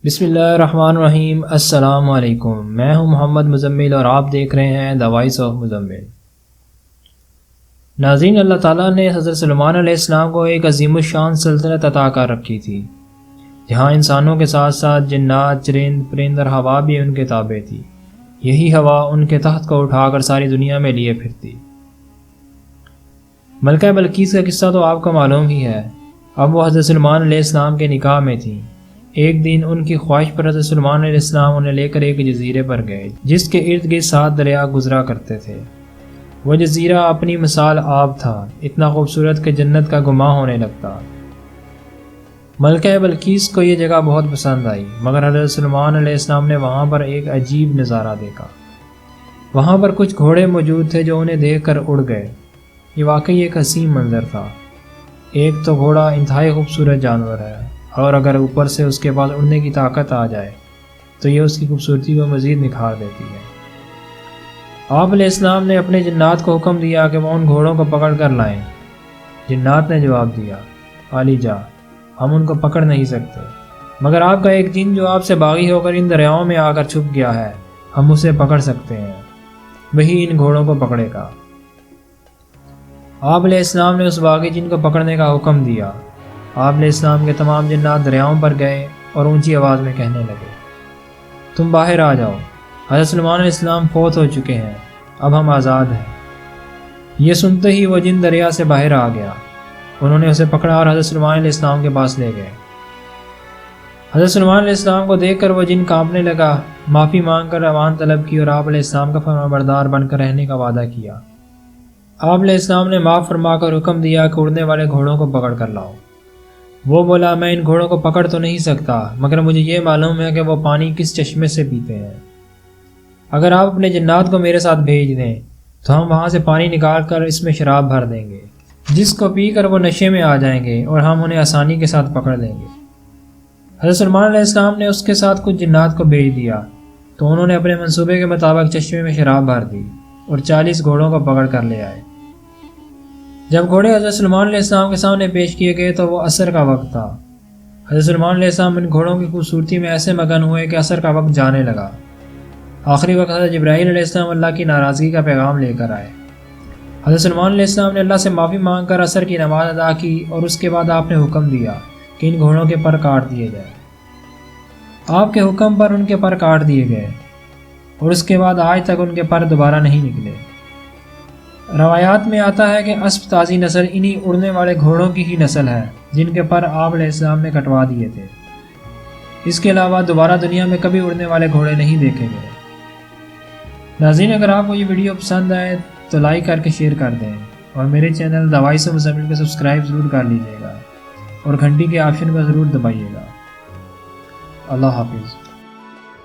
بسم اللہ الرحمن الرحیم۔ السلام علیکم، میں ہوں محمد مزمل اور آپ دیکھ رہے ہیں دی وائس آف مزمل۔ ناظرین، اللہ تعالیٰ نے حضرت سلیمان علیہ السلام کو ایک عظیم الشان سلطنت عطا کر رکھی تھی، جہاں انسانوں کے ساتھ ساتھ جنات، چرند، پرند اور ہوا بھی ان کے تابع تھی۔ یہی ہوا ان کے تخت کو اٹھا کر ساری دنیا میں لیے پھرتی۔ ملکہ بلقیس کا قصہ تو آپ کو معلوم ہی ہے۔ اب وہ حضرت سلیمان علیہ السلام کے نکاح میں تھیں۔ ایک دن ان کی خواہش پر حضرت سلیمان علیہ السلام انہیں لے کر ایک جزیرے پر گئے، جس کے ارد گرد 7 دریا گزرا کرتے تھے۔ وہ جزیرہ اپنی مثال آب تھا، اتنا خوبصورت کہ جنت کا گماں ہونے لگتا۔ ملکہ بلقیس کو یہ جگہ بہت پسند آئی، مگر حضرت سلیمان علیہ السلام نے وہاں پر ایک عجیب نظارہ دیکھا۔ وہاں پر کچھ گھوڑے موجود تھے جو انہیں دیکھ کر اڑ گئے۔ یہ واقعی ایک حسین منظر تھا۔ ایک تو گھوڑا انتہائی خوبصورت جانور ہے، اور اگر اوپر سے اس کے پاس اڑنے کی طاقت آ جائے تو یہ اس کی خوبصورتی کو مزید نکھار دیتی ہے۔ آپ علیہ السلام نے اپنے جنات کو حکم دیا کہ وہ ان گھوڑوں کو پکڑ کر لائیں۔ جنات نے جواب دیا، عالی جا، ہم ان کو پکڑ نہیں سکتے، مگر آپ کا ایک جن جو آپ سے باغی ہو کر ان دریاؤں میں آ کر چھپ گیا ہے، ہم اسے پکڑ سکتے ہیں، وہی ان گھوڑوں کو پکڑے گا۔ آپ علیہ السلام نے اس باغی جن کو پکڑنے کا حکم دیا۔ آپ علیہ السلام کے تمام جنات دریاؤں پر گئے اور اونچی آواز میں کہنے لگے، تم باہر آ جاؤ، حضرت سلیمان علیہ السلام فوت ہو چکے ہیں، اب ہم آزاد ہیں۔ یہ سنتے ہی وہ جن دریا سے باہر آ گیا۔ انہوں نے اسے پکڑا اور حضرت سلیمان علیہ السلام کے پاس لے گئے۔ حضرت سلیمان علیہ السلام کو دیکھ کر وہ جن کانپنے لگا، معافی مانگ کر امان طلب کی اور آپ علیہ السلام کا فرمانبردار بن کر رہنے کا وعدہ کیا۔ آپ علیہ السلام نے معاف فرما کر حکم دیا کہ اڑنے والے گھوڑوں کو پکڑ کر لاؤ۔ وہ بولا، میں ان گھوڑوں کو پکڑ تو نہیں سکتا، مگر مجھے یہ معلوم ہے کہ وہ پانی کس چشمے سے پیتے ہیں۔ اگر آپ اپنے جنات کو میرے ساتھ بھیج دیں تو ہم وہاں سے پانی نکال کر اس میں شراب بھر دیں گے، جس کو پی کر وہ نشے میں آ جائیں گے اور ہم انہیں آسانی کے ساتھ پکڑ لیں گے۔ حضرت سلیمان علیہ السلام نے اس کے ساتھ کچھ جنات کو بھیج دیا، تو انہوں نے اپنے منصوبے کے مطابق چشمے میں شراب بھر دی اور 40 گھوڑوں کو پکڑ کر لے آئے۔ جب گھوڑے حضرت سلیمان علیہ السلام کے سامنے پیش کیے گئے تو وہ عصر کا وقت تھا۔ حضرت سلیمان علیہ السلام ان گھوڑوں کی خوبصورتی میں ایسے مگن ہوئے کہ عصر کا وقت جانے لگا۔ آخری وقت حضرت جبرائیل علیہ السلام اللہ کی ناراضگی کا پیغام لے کر آئے۔ حضرت سلیمان علیہ السلام نے اللہ سے معافی مانگ کر عصر کی نماز ادا کی، اور اس کے بعد آپ نے حکم دیا کہ ان گھوڑوں کے پر کاٹ دیے جائیں۔ آپ کے حکم پر ان کے پر کاٹ دیے گئے، اور اس کے بعد آج تک ان کے پر دوبارہ نہیں نکلے۔ روایات میں آتا ہے کہ اسب تازی نسل انہی اڑنے والے گھوڑوں کی ہی نسل ہے جن کے پر آپ علیہ السلام نے کٹوا دیے تھے۔ اس کے علاوہ دوبارہ دنیا میں کبھی اڑنے والے گھوڑے نہیں دیکھے گئے۔ ناظرین، اگر آپ کو یہ ویڈیو پسند آئے تو لائک کر کے شیئر کر دیں، اور میرے channel the voice of Muzammil کو سبسکرائب ضرور کر لیجیے گا، اور گھنٹی کے آپشن کو ضرور دبائیے گا۔ اللہ حافظ۔